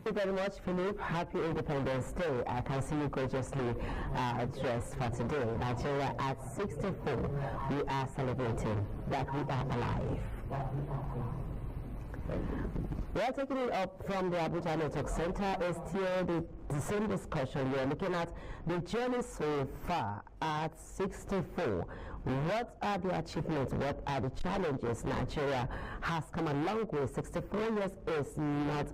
you very much, Philip. Happy Independence Day. I can see you gorgeously dressed for today. Nigeria at 64, we are celebrating that we are alive. We are taking it up from the Abuja Network Center. Is still the same discussion. We are looking at the journey so far at 64. What are the achievements? What are the challenges? Nigeria has come a long way. 64 years is not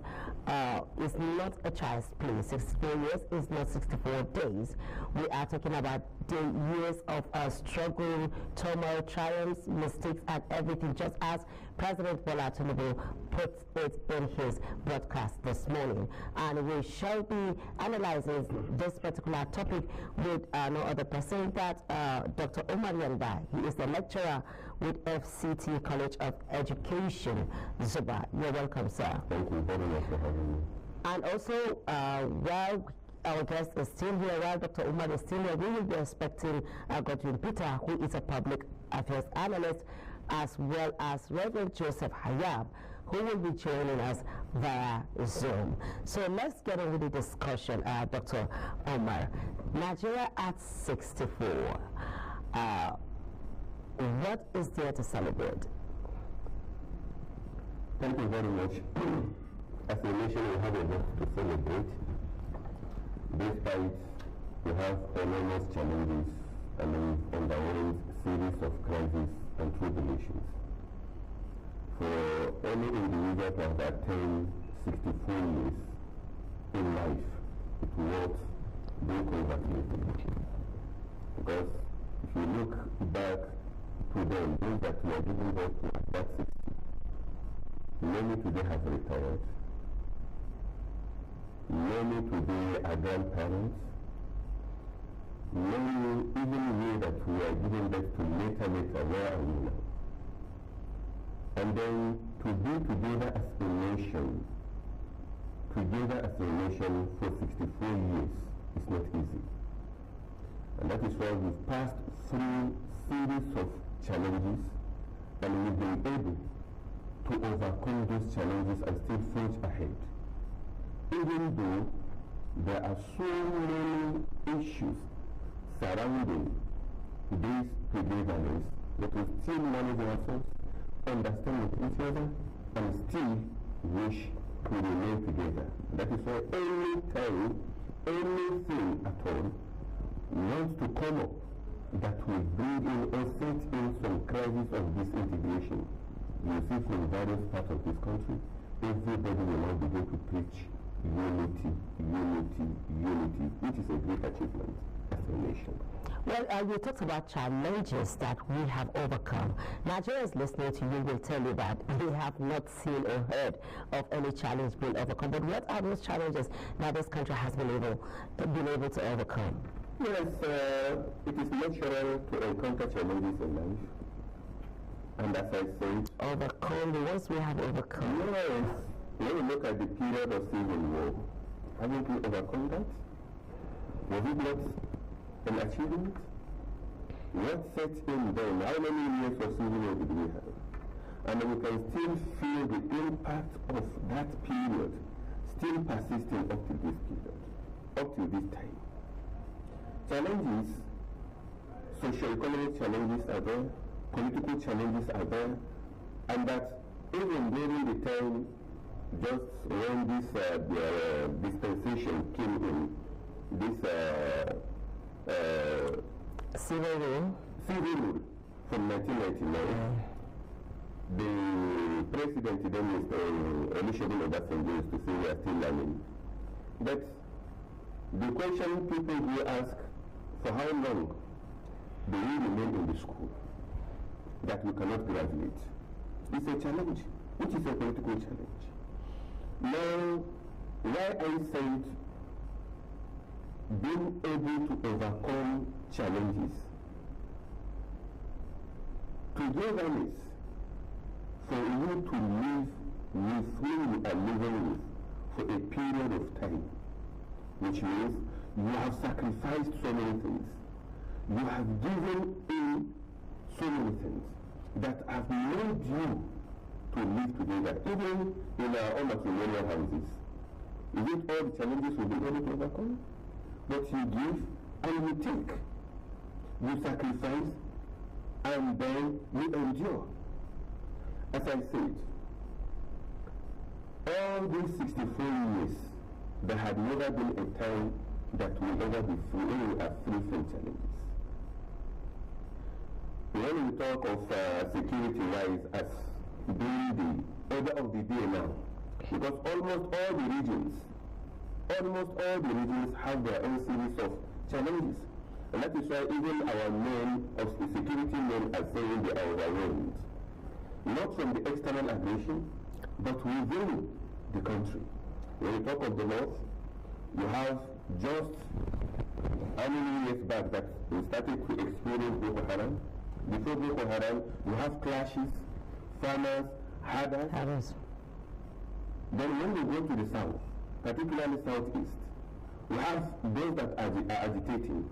a child's play. 64 years is not 64 days. We are talking about the years of struggle, turmoil, triumphs, mistakes, and everything, just as President Bola Tinubu put it in his broadcast this morning. And we shall be analyzing this particular topic with no other person that Dr. Omar Yanda. He is the lecturer with FCT College of Education, Zuba. You're welcome, sir. Thank you very much for having me. And also, while our guest is still here, while Dr. Umar is still here, we will be expecting Godwin Peter, who is a public affairs analyst, as well as Reverend Joseph Hayab, who will be joining us via Zoom. So let's get on with the discussion, Dr. Omar. Nigeria at 64. What is there to celebrate? Thank you very much. As a nation, we have a lot to celebrate. Despite we have enormous challenges and we've undergone series of crises and tribulations. For any individual to have attained 64 years in life, it was being congratulated. Because if you look back to them, those that were giving birth to at that 60, many today have retired. Many today are grandparents. Many even we that we are giving birth to later, where are we now? And then to be together as a nation for 64 years is not easy. And that is why we've passed through series of challenges and we've been able to overcome those challenges and still forge ahead. Even though there are so many issues surrounding this togetherness, but we still manage ourselves, understand with each other, and still wish to remain together. That is why any time, anything at all wants to come up that will bring in or set in some crisis of disintegration, you see from various parts of this country, everybody will now begin to preach unity, which is a great achievement as a nation. Well, you talked about challenges that we have overcome. Nigerians listening to you will tell you that they have not seen or heard of any challenge being overcome. But what are those challenges that this country has been able to overcome? Yes, it is natural to encounter challenges in life. And as I said, overcome the ones we have overcome. Yes. When we look at the period of civil war, haven't we overcome that? Was it not an achievement? What set in then? How many years of civil war did we have? And we can still feel the impact of that period still persisting up to this period, up to this time. Challenges, socio-economic challenges are there, political challenges are there, and that even during the time just when this dispensation came in, this civil rule from 1999, the president then Mr. Olusegun Obasanjo used to say we are still learning. But the question people will ask, for how long do we remain in the school that we cannot graduate? It's a challenge, which is a political challenge. Now, why I said being able to overcome challenges, togetherness, for you to live with who you are living with for a period of time, which means you have sacrificed so many things, you have given in so many things that have made you to live together, even in our own matrimonial houses. Is it all the challenges will be able to overcome? But you give and you take. You sacrifice and then you endure. As I said, all these 64 years, there had never been a time that will ever be free, when we are free from challenges. When we talk of security-wise as being the order of the day now, because almost all the regions have their own series of challenges. And that is why even our men, of the security men, are saying they are overwhelmed. Not from the external aggression, but within the country. When you talk of the north, you have just how many years back that we started to experience Boko Haram. Before Boko Haram, you have clashes, farmers, herders. Then when we go to the south, particularly southeast, we have those that are agitating.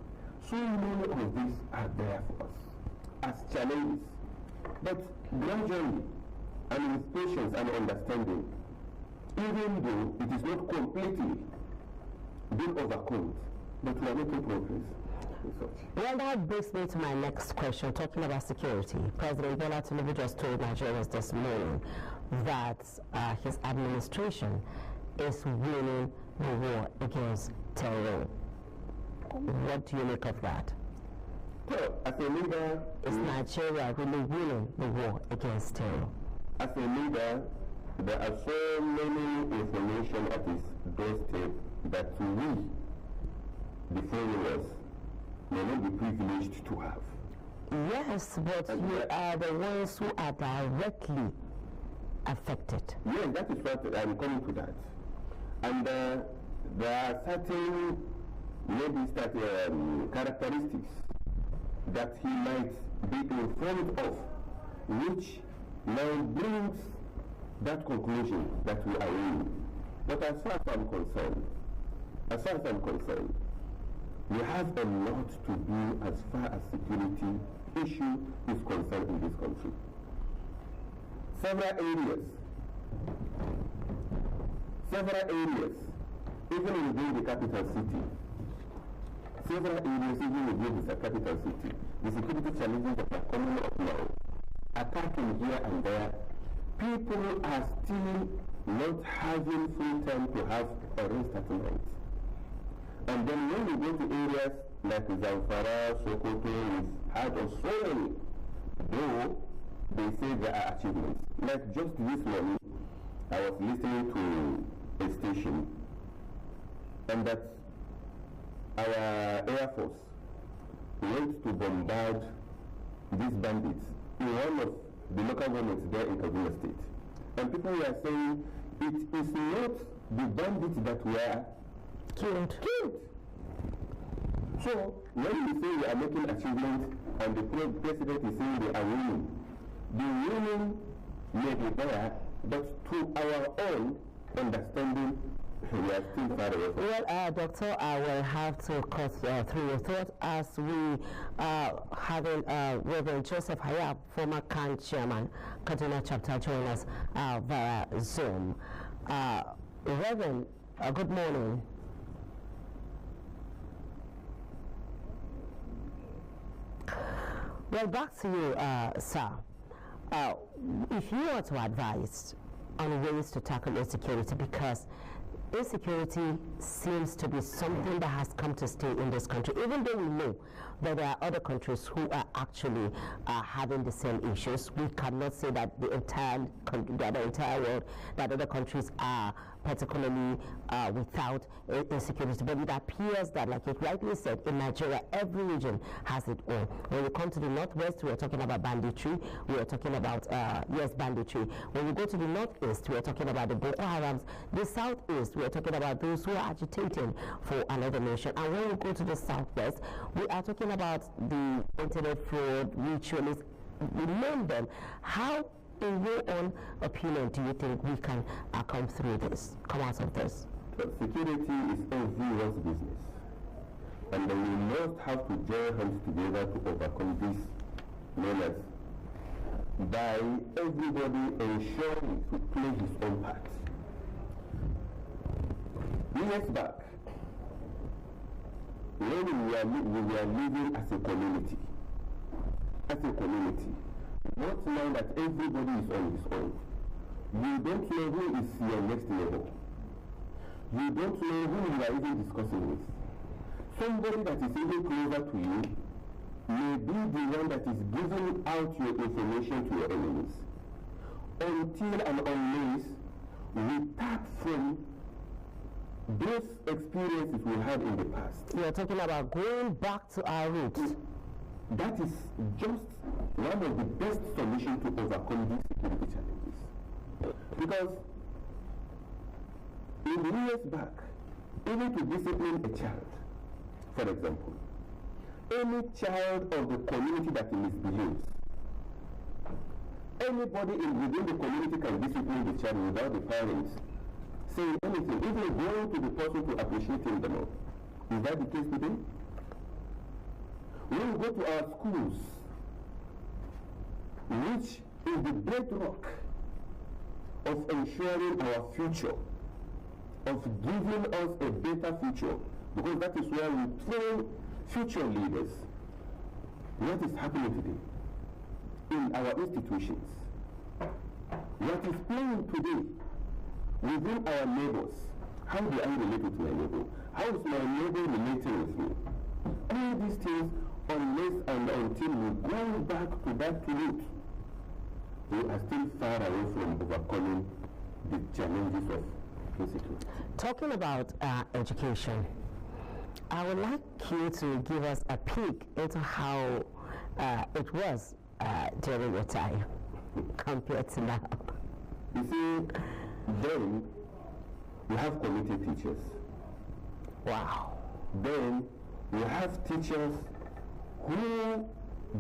So many of these are there for us as challenges. But gradually, and with patience and understanding, even though it is not completely been overcome, but we are making progress. Well, that brings me to my next question, talking about security. President Bola Tinubu just told Nigerians this morning that his administration is winning the war against terror. What do you make of that? Well, as a leader, is Nigeria really winning the war against terror? As a leader, there are so many information at his doorstep that we, the followers, may not be privileged to have. Yes, but you are the ones who are directly affected. Yes, that is what I'm coming to that. And there are certain characteristics that he might be informed of, which now brings that conclusion that we are winning. But as far as I'm concerned, we have a lot to do as far as security issue is concerned in this country. Several areas, even within the capital city, the security challenges that are coming up now, attacking here and there, people are still not having full time to have a rest at night. And then when we go to areas like Zamfara, Sokoto, we've heard of so many, though they say there are achievements. Like just this morning, I was listening to a station, and that our Air Force went to bombard these bandits in one of the local governments there in Kaduna State. And people were saying it is not the bandits that were killed. So when we say we are making achievements and the president is saying they are winning, the winning may be there, but to our own understanding, we are still far away. Well, Doctor, I will have to cut through your thought as we having Reverend Joseph Hayab, former CAN chairman, Kaduna chapter, join us via Zoom. Reverend, good morning. Well, back to you, sir. If you were to advise on ways to tackle insecurity, because insecurity seems to be something that has come to stay in this country, even though we know that there are other countries who are actually having the same issues. We cannot say that the entire world, that other countries are particularly without insecurity, but it appears that, like you rightly said, in Nigeria, every region has its own. When we come to the northwest, we are talking about banditry. We are talking about banditry. When we go to the northeast, we are talking about the Boko Harams. The southeast, we are talking about those who are agitating for another nation. And when we go to the southwest, we are talking about the internet fraud, ritualists. We name them. How, in your own opinion, do you think we can come out of this? Security is everyone's business. And then we must have to join hands together to overcome this menace by everybody ensuring to play his own part. years back, when we were living as a community, not now that everybody is on his own, you don't know who is your next level. You don't know who you are even discussing with. Somebody that is even closer to you may be the one that is giving out your information to your enemies. Until and unless we tap from those experiences we had in the past. You're talking about going back to our roots. That is just one of the best solutions to overcome these security challenges. Because in the years back, even to discipline a child, for example, any child of the community that misbehaves, anybody within the community can discipline the child without the parents saying anything, even going to the person to appreciate him the more. Is that the case today? When we go to our schools, which is the bedrock of ensuring our future, of giving us a better future, because that is where we train future leaders. What is happening today in our institutions? What is playing today within our neighbors? How do I relate with my neighbor? How is my neighbor relating with me? All these things, unless and until we go back to that root, we are still far away from overcoming the challenges of insecurity. Talking about education, I would like you to give us a peek into how it was during your time compared to now. You see, then we have committed teachers. Wow. Then we have teachers who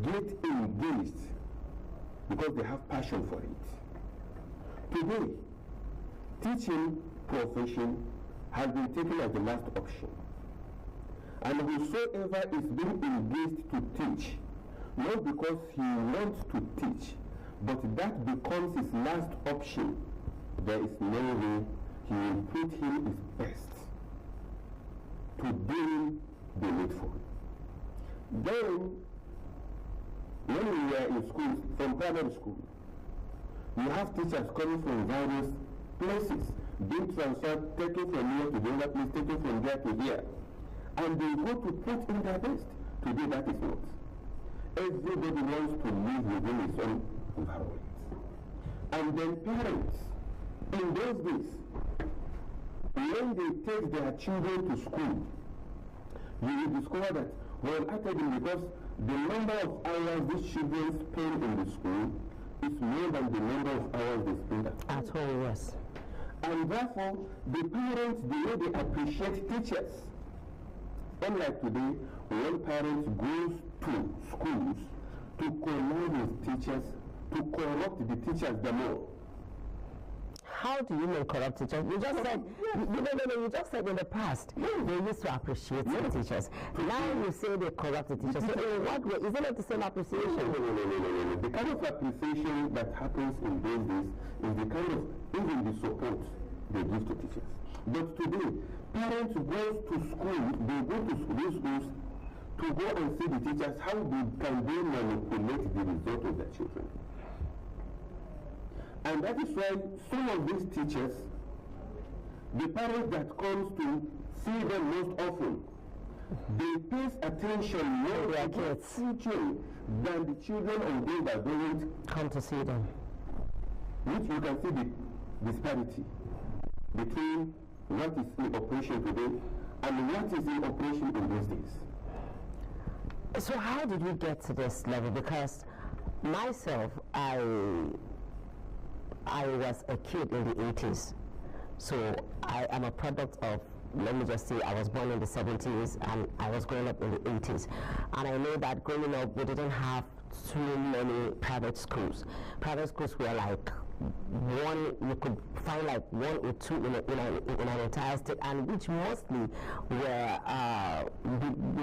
get engaged because they have passion for it. Today, teaching profession has been taken as the last option. And whosoever is being engaged to teach, not because he wants to teach, but that becomes his last option, there is no way he will put in his best to doing the needful. Then, when we were in schools, from primary school, you have teachers coming from various places, being transferred, taken from here to the other place, taken from there to here. And they go to put in their best. Today that is not. Everybody wants to live within his own environment. And then parents, in those days, when they take their children to school, you will discover that, well, academically, because the number of hours these children spend in the school is more than the number of hours they spend at home. At home, yes. And therefore, the parents, the way they appreciate teachers, unlike today, when parents go to schools to connive with teachers, to corrupt the teachers the more. How do you mean corrupt teachers? You just said, you just said in the past, they used to appreciate the teachers. Now you say they corrupt the teachers. So in what way? Isn't it the same appreciation? No. The kind of appreciation that happens in those days is the kind of, even the support they give to teachers. But today, parents go to school, they go to these schools to go and see the teachers, how can they manipulate the result of their children. And that is why some of these teachers, the parents that comes to see them most often, they pay attention more to their teaching than the children of those that don't come to see them. Which you can see the disparity between what is in operation today and what is in operation in those days. So how did we get to this level? Because myself, I was a kid in the 80s. So I am a product of, let me just say, I was born in the 70s and I was growing up in the 80s. And I know that growing up, we didn't have too many private schools. Private schools were like one, you could find like one or two in an entire state, and which mostly were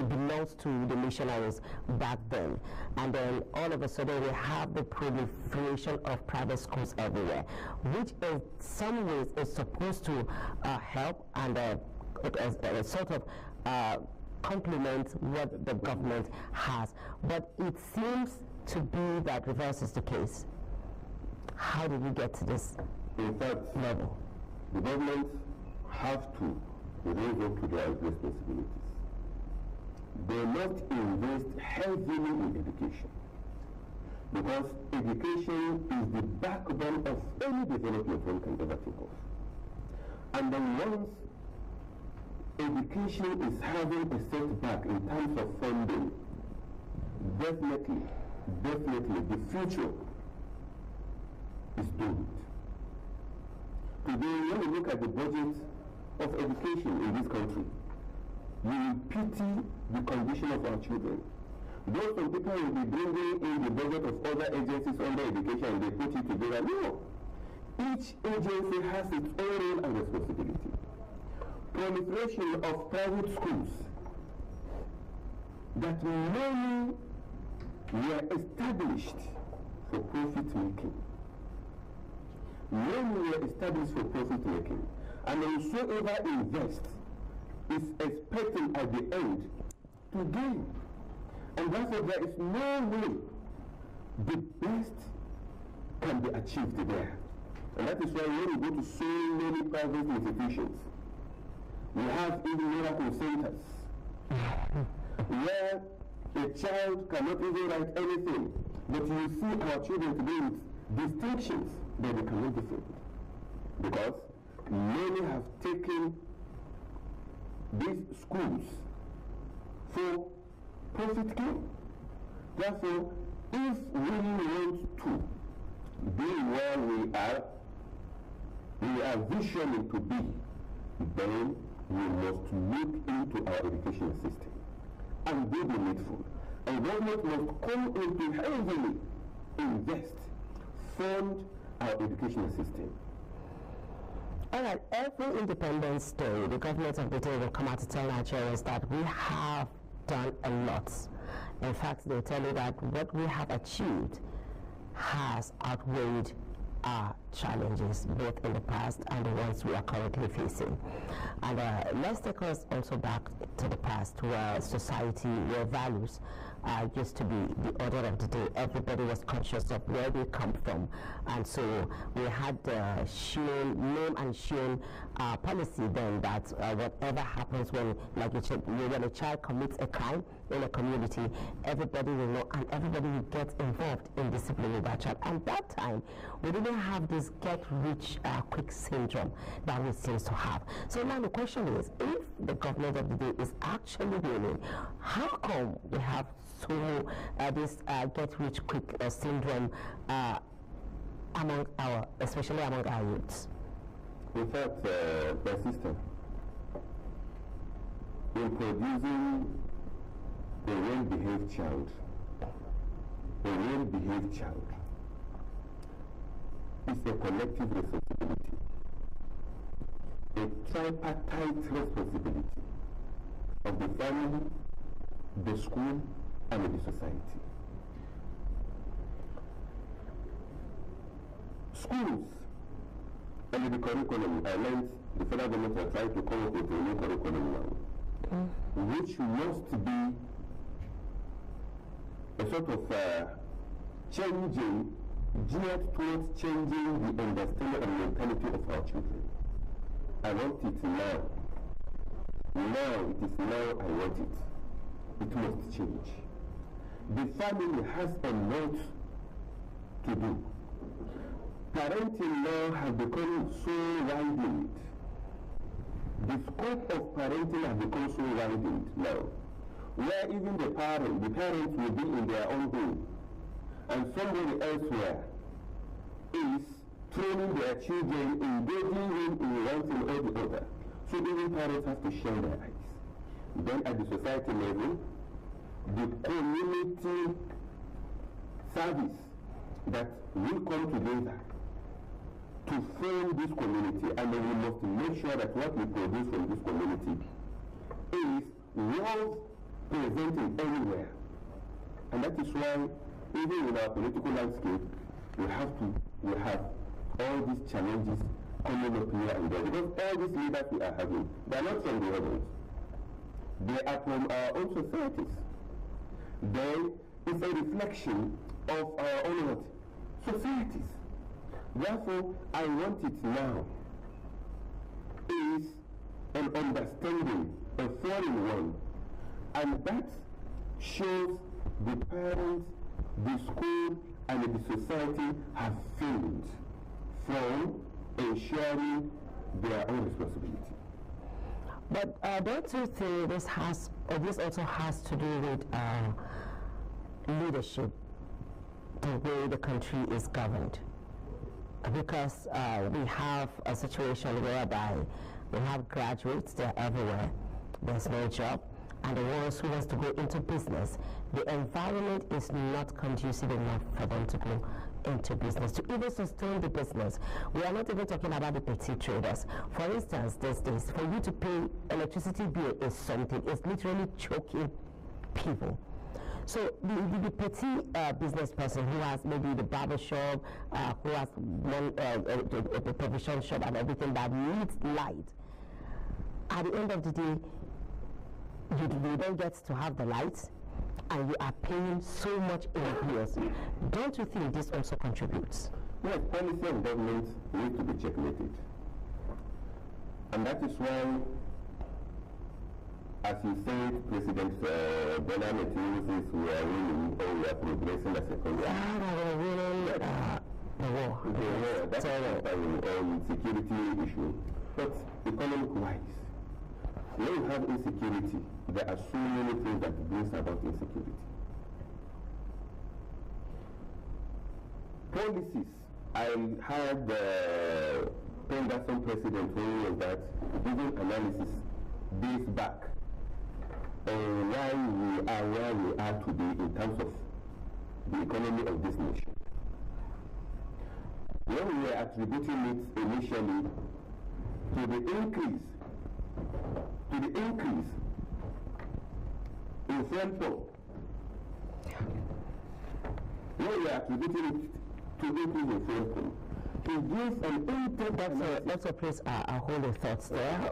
belongs to the missionaries back then. And then all of a sudden we have the proliferation of private schools everywhere, which in some ways is supposed to help and sort of complement what the government has. But it seems to be that reverse is the case. How did we get to this level? The government have to raise up to their responsibilities. They must invest heavily in education, because education is the backbone of any development one can ever think of. And then once education is having a setback in terms of funding, definitely the future is doomed. Today, when you look at the budget of education in this country, you will pity the condition of our children. Though some people will be bringing in the budget of other agencies under education and they put it together. No. Each agency has its own role and responsibility. Proliferation of private schools that many were established for profit making. Many were established for profit making. And whosoever invests is expecting at the end to gain. And therefore there is no way the best can be achieved there. And that is why when we go to so many private institutions, we have even miracle centers where a child cannot even write anything, but you see our children today with distinctions that they cannot defend. Because many have taken these schools for profit gain. Therefore, if we want to be where we are visioning to be, then we must look into our education system and do the needful. And government must come in to heavily invest, fund our educational system. All right, every Independence Day, the government of Britain will come out to tell Nigerians that we have done a lot. In fact, they tell you that what we have achieved has outweighed our challenges, both in the past and the ones we are currently facing. And let's take us also back to the past, where society, where values used to be the order of the day. Everybody was conscious of where they come from, and so we had the name and shame policy then, that whatever happens when a child commits a crime in a community, everybody will know and everybody will get involved in disciplining that child. And that time, we didn't have this get-rich-quick syndrome that we seem to have. So now the question is, if the government of the day is actually winning, how come we have this get-rich-quick syndrome especially among our youths? In fact, my sister, in producing a well-behaved child, is a collective responsibility, a tripartite responsibility of the family, the school, and the society. Schools and the curriculum, I learned the federal government are trying to come up with a new curriculum now, which must be a sort of geared towards changing the understanding and mentality of our children. I want it now. Now, it is now I want it. It must change. The family has a lot to do. Parenting now has become so widened. The scope of parenting has become so widened now, where even the parents will be in their own home, and somebody elsewhere is training their children, engaging them in one thing or the other. So even parents have to share their eyes. Then at the society level, the community service that will come together to form this community, and then we must make sure that what we produce from this community is worth presenting everywhere. And that is why even in our political landscape, we have all these challenges coming up here and there. Because all these leaders we are having, they are not from the others. They are from our own societies. It's a reflection of our own societies. Therefore, I want it now is an understanding, a foreign one, and that shows the parents, the school, and the society have failed from ensuring their own responsibility. But don't you think this also has to do with leadership, the way the country is governed? Because we have a situation whereby we have graduates, they're everywhere, there's no job, and the ones who want to go into business, the environment is not conducive enough for them to go into business, to even sustain the business. We are not even talking about the petty traders. For instance, these days, for you to pay electricity bill is something, it's literally choking people. So the petty business person who has maybe the barber shop, who has one the provision shop and everything that needs light, at the end of the day, you don't get to have the lights, and you are paying so much in bills. Don't you think this also contributes? Yes, policy and government need to be checkmated. And that is why, as you said, President Bola Tinubu says we are winning, or we are progressing as a country. We're winning the war. That's a security issue. But economic-wise, when you have insecurity, there are so many things that brings about insecurity. Policies. I had the Penderson president who was that giving analysis days back on why we are where we are today in terms of the economy of this nation. When we were attributing it initially to the increase in fuel. When we are attributing it to increase in fuel, to give an in-depth let's place our whole thoughts there.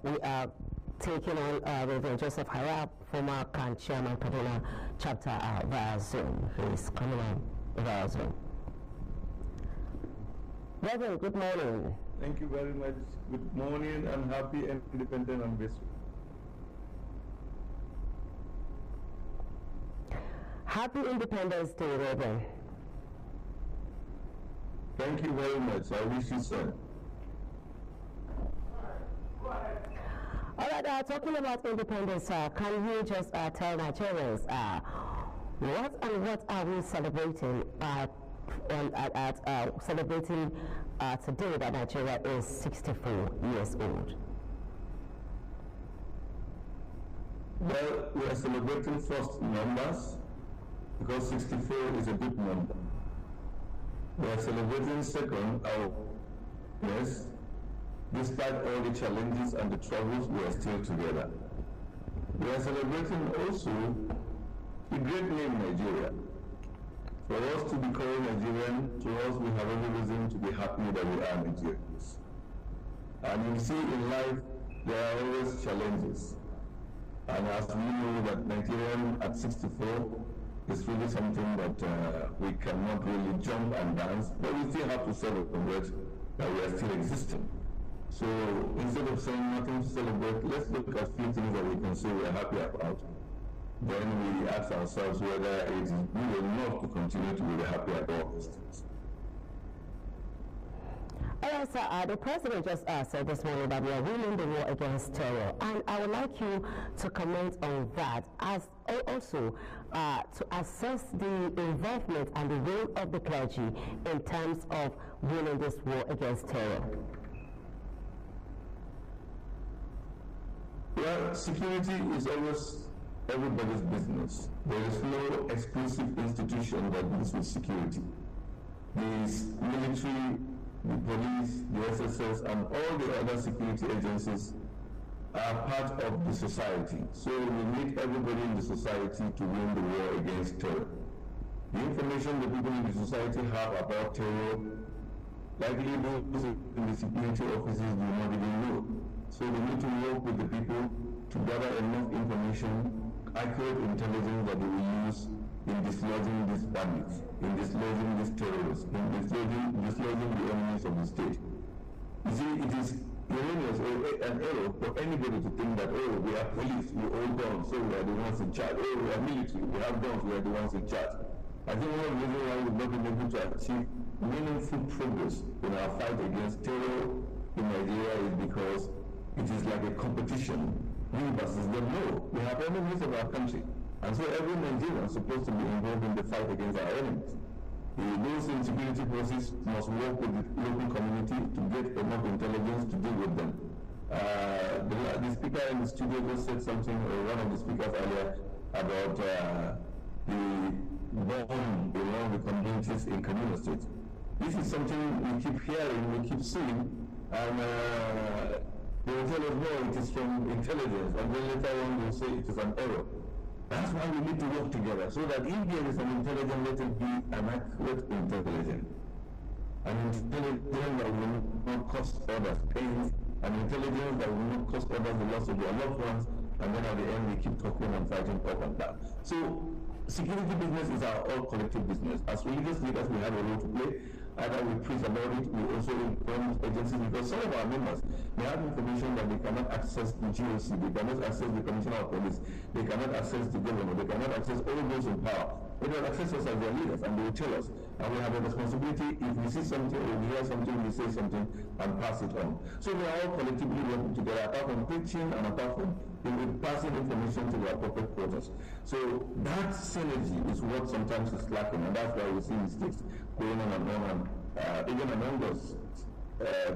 We are taking on Reverend Joseph Haya, former CAN chairman, Kaduna chapter via Zoom. He is coming on via Zoom. Reverend, good morning. Thank you very much. Good morning and happy Independence Anniversary. Happy Independence Day, Reverend. Thank you very much. I wish you so. All right, talking about independence, can you just tell Nigerians what are we celebrating celebrating today that Nigeria is 64 years old? Well, we are celebrating first numbers because 64 is a big number. We are celebrating second our yes. Despite all the challenges and the troubles, we are still together. We are celebrating also the great name Nigeria. For us to be called Nigerian, to us we have every reason to be happy that we are Nigerians. And you see in life, there are always challenges. And as we know that Nigerian at 64 is really something that we cannot really jump and dance, but we still have to celebrate that we are still existing. So instead of saying nothing to celebrate, let's look at a few things that we can say we are happy about. Then we ask ourselves whether it is good enough to continue to be happy about these things. All right, sir, the president just said this morning that we are winning the war against terror, and I would like you to comment on that, as also to assess the involvement and the role of the clergy in terms of winning this war against terror. Well, security is always everybody's business. There is no exclusive institution that deals with security. The military, the police, the SSS, and all the other security agencies are part of the society. So we need everybody in the society to win the war against terror. The information the people in the society have about terror likely those in the security offices do not even know. So they need to work with the people to gather enough information, accurate intelligence that they will use in dislodging these bandits, in dislodging these terrorists, in dislodging the enemies of the state. You see, it is erroneous or an error for anybody to think that, oh, we are police, we hold guns, so we are the ones in charge. Oh, we are military, we have guns, we are the ones in charge. I think one of the reasons why we've not been able to achieve meaningful progress in our fight against terror in Nigeria is because it is like a competition, we versus them. No, we have enemies of our country. And so every Nigerian is supposed to be involved in the fight against our enemies. Those in security forces must work with the local community to get enough intelligence to deal with them. The speaker in the studio just said something, or one of the speakers earlier, about the bomb in one of the communities in Kaduna State. This is something we keep hearing, we keep seeing, and they will tell us, no, it is from intelligence, and then later on they will say it is an error. That's why we need to work together, so that if there is an intelligence, let it be an accurate intelligence. An intelligence that will not cost others pain, an intelligence that will not cost others the loss of their loved ones, and then at the end we keep talking and fighting up and down. So security business is our all collective business. As religious leaders, we have a role to play. Either we preach about it, we also inform agencies, because some of our members, they have information that they cannot access the GOC, they cannot access the Commissioner of Police, they cannot access the governor, they cannot access all those in power. They will access us as their leaders, and they will tell us. And we have a responsibility, if we see something or we hear something, we say something and pass it on. So we are all collectively working together, apart from preaching and apart from passing information to the appropriate quarters. So that synergy is what sometimes is lacking, and that's why we see mistakes going on and on. And even among us,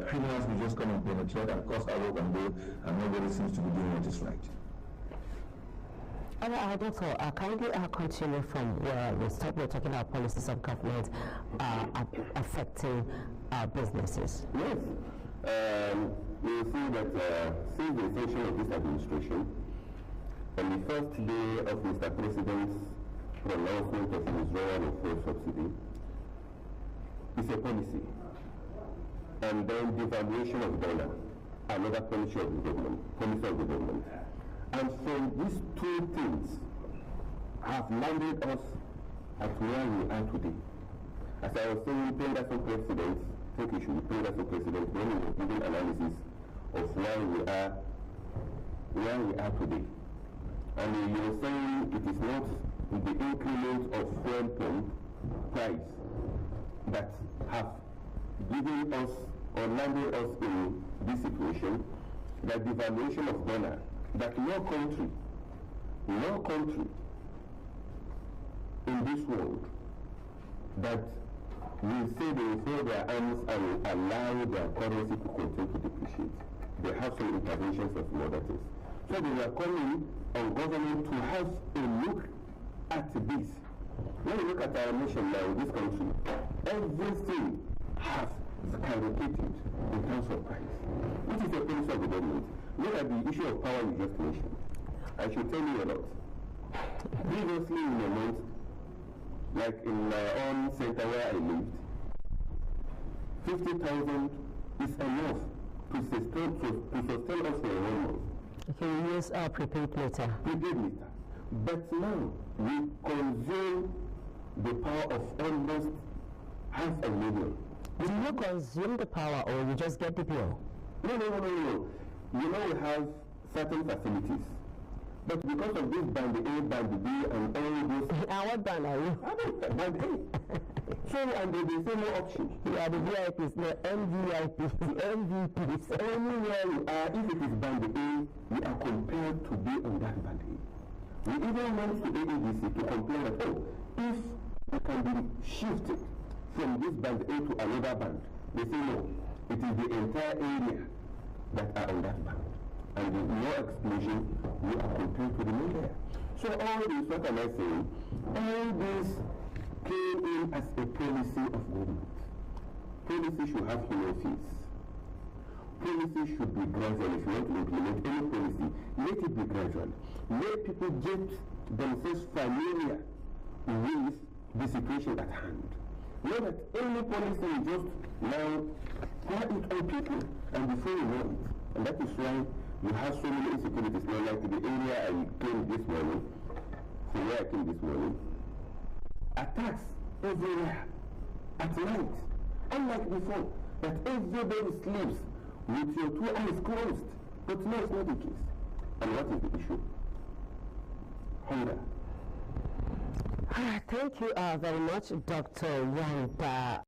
criminals will just come and penetrate and cause havoc and go, and nobody seems to be doing what is right. Doctor, kindly continue from where we stopped. We're talking about policies of government affecting businesses. Yes. We see that since the inception of this administration, on the first day of Mr. President's pronouncement of withdrawal of fuel subsidy, it's a policy. And then the devaluation of dollar, another policy of the government. And so these two things have landed us at where we are today. As I was saying, Peterson President, I think it should be Peterson President, when he was giving analysis of where we are today. And he was saying it is not the increment of fuel pump price that have given us or landed us in this situation, that the devaluation of dollar, that no country in this world that will say they will fold their arms and allow their currency to continue to depreciate. They have some interventions of some other things. So they are calling on government to have a look at this. When you look at our nation now, in this country, everything has skyrocketed in terms of price. Which is a policy of the government. Look at the issue of power you just mentioned. I should tell you a lot. Previously in a month, like in my own center where I lived, 50,000 is enough to sustain us for 1 month. Okay, you use prepaid meter. Prepaid meter. But now we consume the power of almost 500,000. Do you consume the power or you just get the bill? No. You know we have certain facilities. But because of this band A, band B, and all those... And what band are you? Band A. So, and they say no option. You are the VIPs, no MVIPs, MVPs. Anywhere you are, if it is band A, we are compelled to be on that band A. We even went to AADC to complain that, if we can be shifted from this band A to another band, they say no. It is the entire area that are on that band. And with no explanation, we are compelled to remain there. So all this, what am I saying? All this came in as a policy of government. Policy should have human face. Policy should be gradual. If you want to implement any policy, let it be gradual. Let people get themselves familiar with the situation at hand. know that any policy is just now pour it on people, and before you know it. And that is why you have so many insecurities now, like the area I came this morning, from where I came this morning. Attacks everywhere at night. Unlike before, that everybody sleeps with your 2 eyes closed. But no, it's not the case. And what is the issue? Hunger. Thank you very much, Dr. Wanda.